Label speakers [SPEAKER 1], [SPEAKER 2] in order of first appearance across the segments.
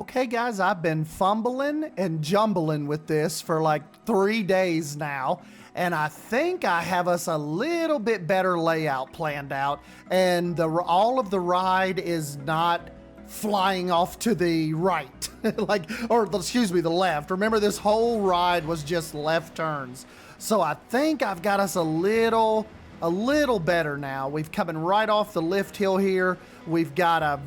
[SPEAKER 1] Okay, guys, I've been fumbling and jumbling with this for like 3 days now, and I think I have us a little bit better layout planned out, and all of the ride is not flying off to the right, excuse me, the left. Remember, this whole ride was just left turns. So I think I've got us a little better now. We've coming right off the lift hill here. We've got a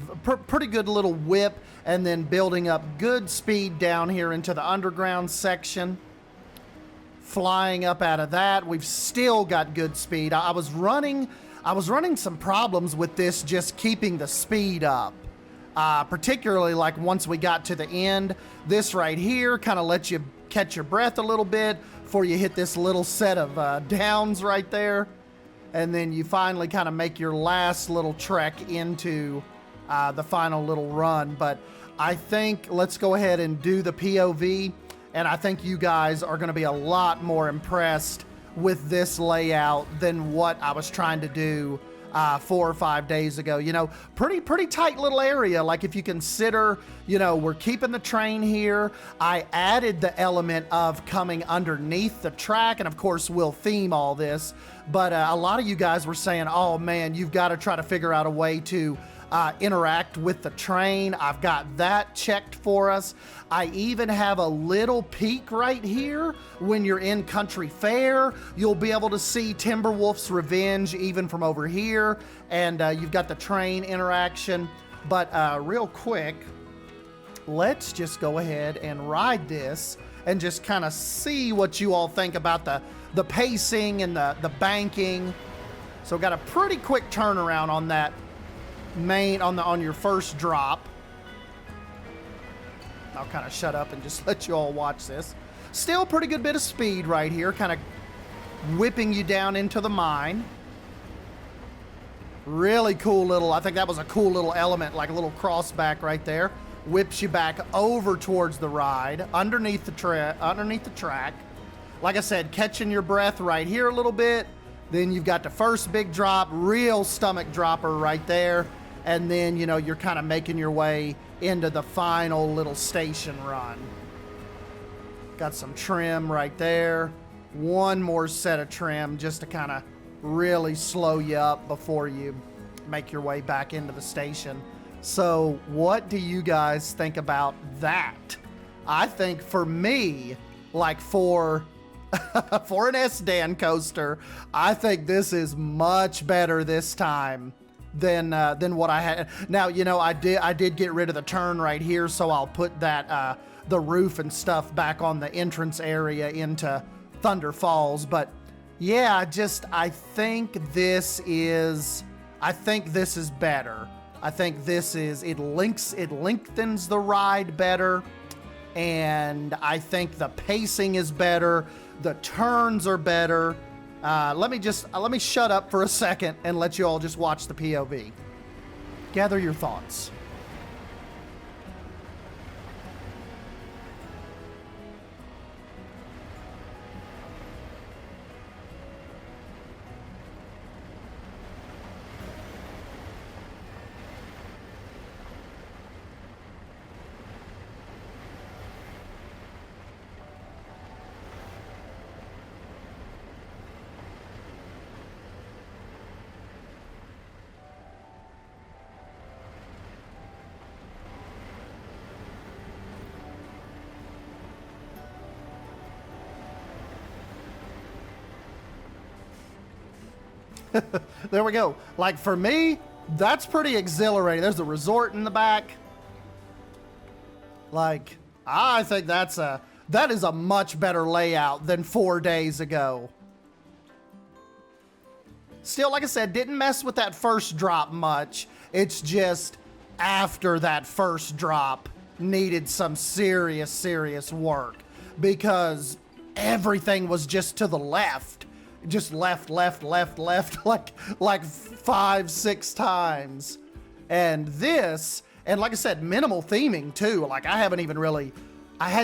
[SPEAKER 1] pretty good little whip, and then building up good speed down here into the underground section. Flying up out of that, we've still got good speed. I was running some problems with this, just keeping the speed up. Particularly like once we got to the end, this right here kind of lets you catch your breath a little bit before you hit this little set of downs right there. And then you finally kind of make your last little trek into the final little run. But I think let's go ahead and do the POV. And I think you guys are going to be a lot more impressed with this layout than what I was trying to do 4 or 5 days ago. You know, pretty tight little area. Like if you consider, you know, we're keeping the train here. I added the element of coming underneath the track, and of course we'll theme all this. But a lot of you guys were saying, oh man, you've got to try to figure out a way to interact with the train. I've got that checked for us. I even have a little peek right here. When you're in Country Fair, you'll be able to see TimberWolf's Revenge even from over here. And you've got the train interaction. But real quick, let's just go ahead and ride this and just kind of see what you all think about the pacing and the banking. So got a pretty quick turnaround on that on your first drop. I'll kind of shut up and just let you all watch this. Still pretty good bit of speed right here, kind of whipping you down into the mine. Really cool little, I think that was a cool little element, like a little crossback right there. Whips you back over towards the ride, underneath the track. Like I said, catching your breath right here a little bit. Then you've got the first big drop, real stomach dropper right there. And then, you know, you're kind of making your way into the final little station run. Got some trim right there. One more set of trim just to kind of really slow you up before you make your way back into the station. So what do you guys think about that? I think for me, like for an S-Dan coaster, I think this is much better this time than what I had. Now, you know, I did get rid of the turn right here, so I'll put that the roof and stuff back on the entrance area into Thunder Falls. But yeah, I think this is better. I think it lengthens the ride better, and I think the pacing is better. The turns are better. Let me shut up for a second and let you all just watch the POV. Gather your thoughts. There we go. Like for me, that's pretty exhilarating. There's a resort in the back. Like, I think that is a much better layout than 4 days ago. Still, like I said, didn't mess with that first drop much. It's just after that first drop needed some serious work because everything was just to the left. Just left, like 5-6 times. And this, and like I said, minimal theming too. Like I had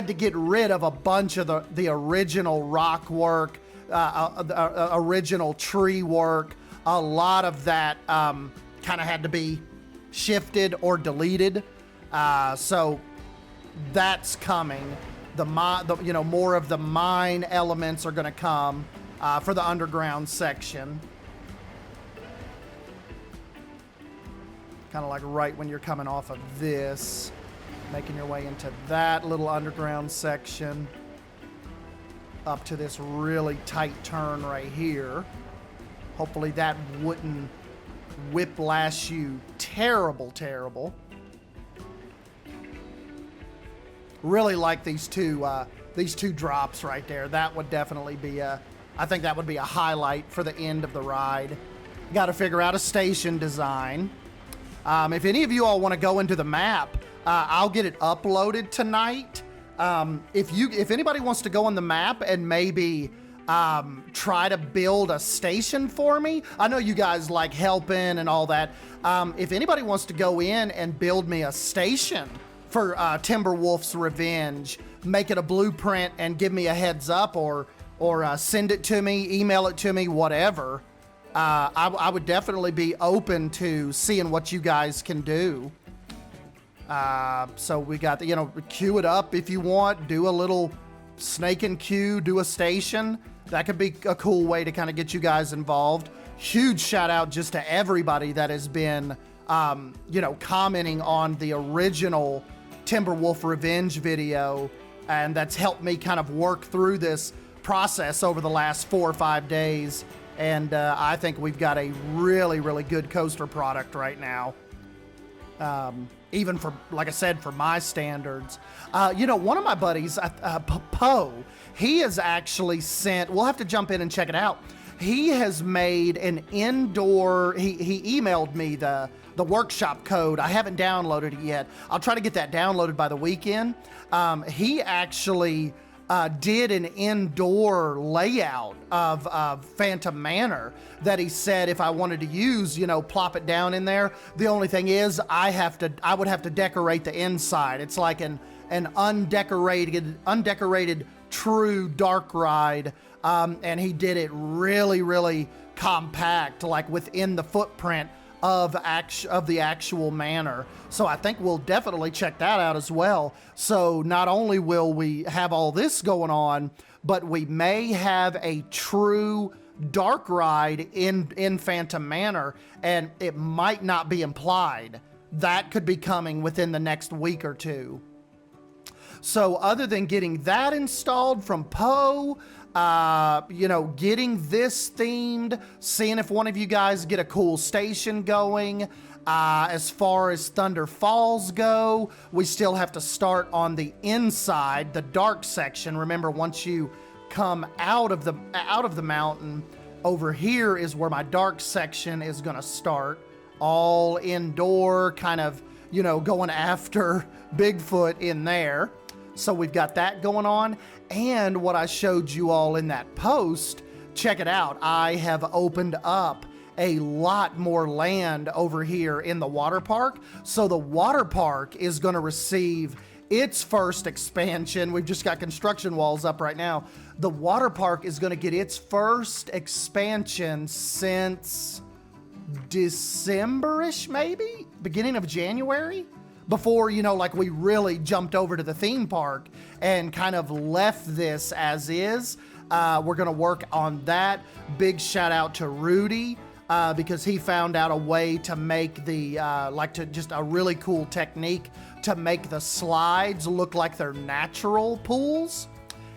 [SPEAKER 1] to get rid of a bunch of the original rock work, original tree work. A lot of that kind of had to be shifted or deleted. So that's coming. You know, more of the mine elements are going to come for the underground section. Kind of like right when you're coming off of this, making your way into that little underground section, up to this really tight turn right here. Hopefully that wouldn't whiplash you terrible. Really like these two drops right there. That would definitely be I think that would be a highlight for the end of the ride. Got to figure out a station design. If any of you all want to go into the map, I'll get it uploaded tonight. If anybody wants to go on the map and maybe try to build a station for me, I know you guys like helping and all that. If anybody wants to go in and build me a station for TimberWolf's Revenge, make it a blueprint and give me a heads up, or send it to me, email it to me, whatever. I would definitely be open to seeing what you guys can do. So we got the, you know, queue it up if you want, do a little snake and queue, do a station. That could be a cool way to kind of get you guys involved. Huge shout out just to everybody that has been, you know, commenting on the original Timberwolf Revenge video, and that's helped me kind of work through this process over the last 4 or 5 days. And I think we've got a really good coaster product right now. Even for, like I said, for my standards. You know, one of my buddies, Poe, he has actually sent, we'll have to jump in and check it out. He has made an indoor, he emailed me the workshop code. I haven't downloaded it yet. I'll try to get that downloaded by the weekend. He actually did an indoor layout of Phantom Manor that he said if I wanted to use, you know, plop it down in there. The only thing is I would have to decorate the inside. It's like an undecorated true dark ride. And he did it really compact, like within the footprint of the actual manor. So I think we'll definitely check that out as well. So not only will we have all this going on, but we may have a true dark ride in Phantom Manor, and it might not be implied. That could be coming within the next week or two. So other than getting that installed from Poe, you know, getting this themed, seeing if one of you guys get a cool station going. As far as Thunder Falls go, we still have to start on the inside, the dark section. Remember, once you come out of the mountain, over here is where my dark section is gonna start. All indoor, kind of, you know, going after Bigfoot in there. So we've got that going on. And what I showed you all in that post, check it out. I have opened up a lot more land over here in the water park. So the water park is going to receive its first expansion. We've just got construction walls up right now. The water park is going to get its first expansion since December-ish, maybe? Beginning of January? Before, you know, like we really jumped over to the theme park and kind of left this as is. We're going to work on that. Big shout out to Rudy because he found out a way to make the, just a really cool technique to make the slides look like they're natural pools.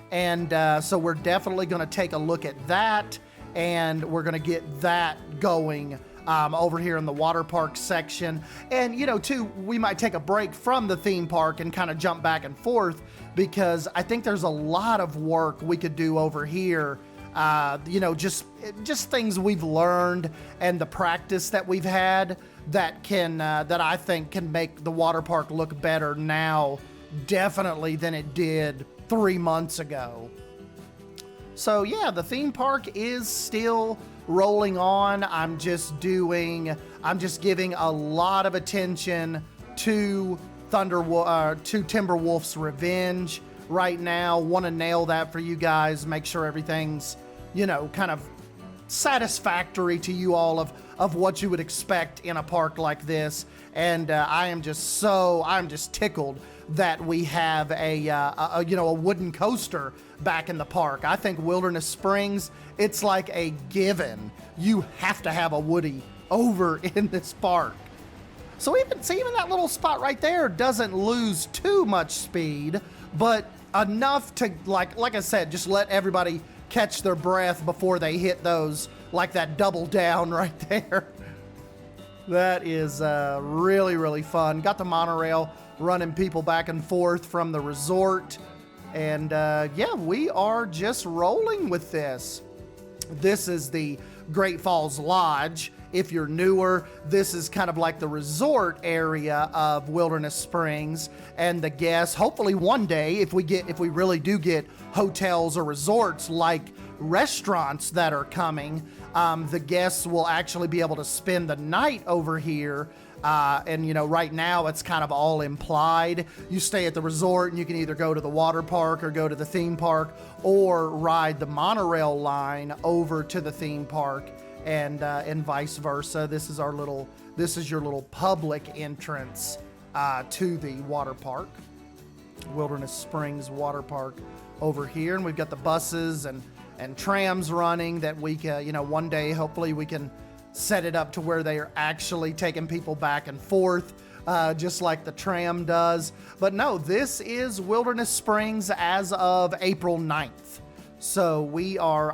[SPEAKER 1] And so we're definitely going to take a look at that, and we're going to get that going over here in the water park section. And, you know, too, we might take a break from the theme park and kind of jump back and forth, because I think there's a lot of work we could do over here. You know, just things we've learned and the practice that we've had that can, that I think can make the water park look better now, definitely, than it did 3 months ago. So yeah, the theme park is still rolling on. I'm just giving a lot of attention to Timberwolf's Revenge right now. Want to nail that for you guys, make sure everything's, you know, kind of satisfactory to you all of what you would expect in a park like this. And I'm just tickled that we have a wooden coaster back in the park. I think Wilderness Springs, it's like a given. You have to have a Woody over in this park. So even that little spot right there doesn't lose too much speed, but enough to, like I said, just let everybody catch their breath before they hit those, like that double down right there. That is really, really fun. Got the monorail running people back and forth from the resort. And yeah, we are just rolling with this. This is the Great Falls Lodge. If you're newer, this is kind of like the resort area of Wilderness Springs, and the guests, hopefully one day, if we really do get hotels or resorts like restaurants that are coming, the guests will actually be able to spend the night over here. And right now it's kind of all implied. You stay at the resort and you can either go to the water park or go to the theme park or ride the monorail line over to the theme park, and vice versa. This is your little public entrance to the water park, Wilderness Springs Water Park over here. And we've got the buses and trams running that we can, one day hopefully we can set it up to where they are actually taking people back and forth, just like the tram does. But no, this is Wilderness Springs as of April 9th. So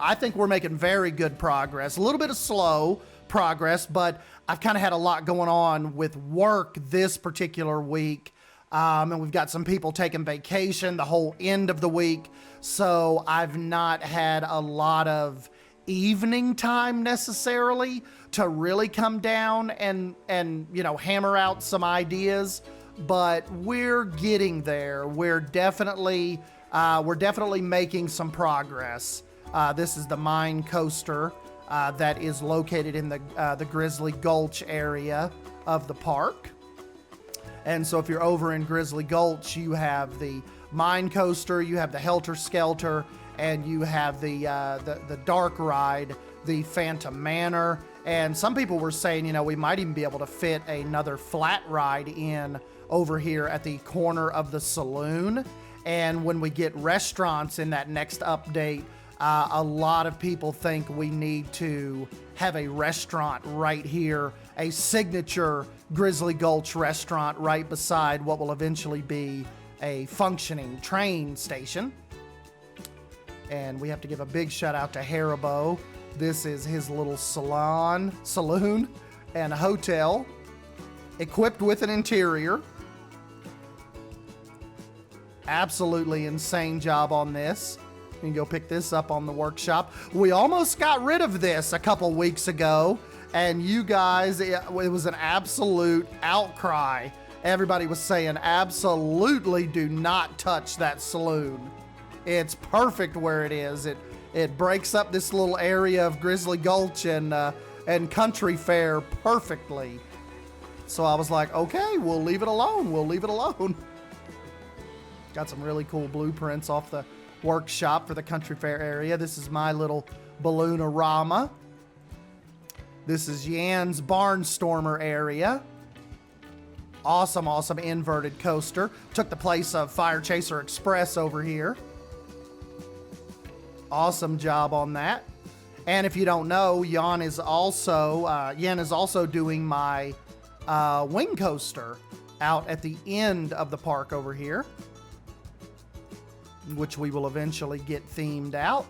[SPEAKER 1] I think we're making very good progress. A little bit of slow progress, but I've kind of had a lot going on with work this particular week. And we've got some people taking vacation the whole end of the week. So I've not had a lot of evening time necessarily to really come down and hammer out some ideas, but we're getting there. We're definitely making some progress. This is the mine coaster that is located in the Grizzly Gulch area of the park. And so if you're over in Grizzly Gulch, you have the mine coaster, you have the Helter Skelter, and you have the dark ride, the Phantom Manor. And some people were saying, we might even be able to fit another flat ride in over here at the corner of the saloon. And when we get restaurants in that next update, a lot of people think we need to have a restaurant right here, a signature Grizzly Gulch restaurant right beside what will eventually be a functioning train station. And we have to give a big shout out to Haribo. This is his little saloon, and a hotel equipped with an interior. Absolutely insane job on this. You can go pick this up on the workshop. We almost got rid of this a couple weeks ago, and you guys, it was an absolute outcry. Everybody was saying, absolutely do not touch that saloon. It's perfect where it is. It breaks up this little area of Grizzly Gulch and Country Fair perfectly. So I was like, okay, we'll leave it alone. We'll leave it alone. Got some really cool blueprints off the workshop for the Country Fair area. This is my little Balloon-a-rama. This is Yan's Barnstormer area. Awesome inverted coaster. Took the place of Fire Chaser Express over here. Awesome job on that. And if you don't know, Yan is also doing my wing coaster out at the end of the park over here, which we will eventually get themed out.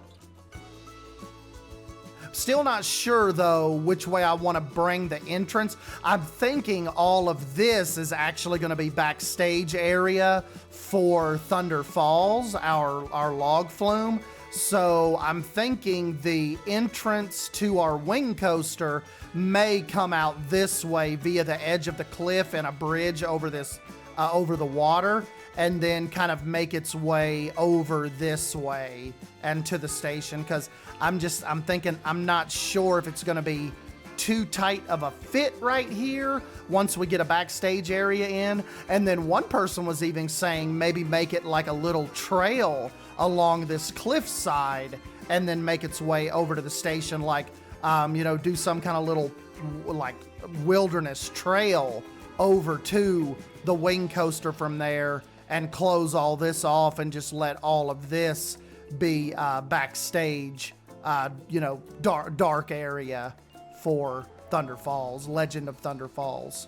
[SPEAKER 1] Still not sure though which way I want to bring the entrance. I'm thinking all of this is actually going to be backstage area for Thunder Falls, our log flume. So I'm thinking the entrance to our wing coaster may come out this way via the edge of the cliff and a bridge over the water, and then kind of make its way over this way and to the station. Because I'm thinking, I'm not sure if it's going to be too tight of a fit right here once we get a backstage area in. And then one person was even saying maybe make it like a little trail along this cliff side and then make its way over to the station like you know, do some kind of little like wilderness trail over to the wing coaster from there and close all this off and just let all of this be backstage, you know, dark area for Thunder Falls, Legend of Thunder Falls.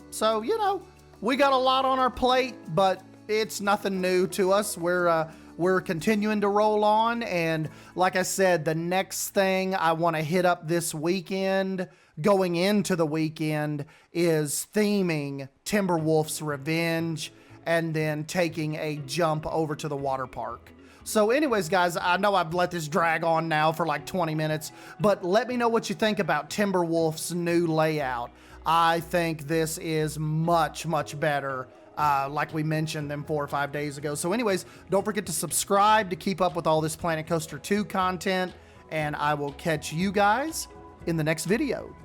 [SPEAKER 1] So, you know, we got a lot on our plate, but it's nothing new to us. We're continuing to roll on, and like I said, the next thing I want to hit up this weekend, going into the weekend, is theming Timberwolf's Revenge and then taking a jump over to the water park. So anyways, guys, I know I've let this drag on now for like 20 minutes, but let me know what you think about Timberwolf's new layout. I think this is much, much better, like we mentioned them 4 or 5 days ago. So anyways, don't forget to subscribe to keep up with all this Planet Coaster 2 content, and I will catch you guys in the next video.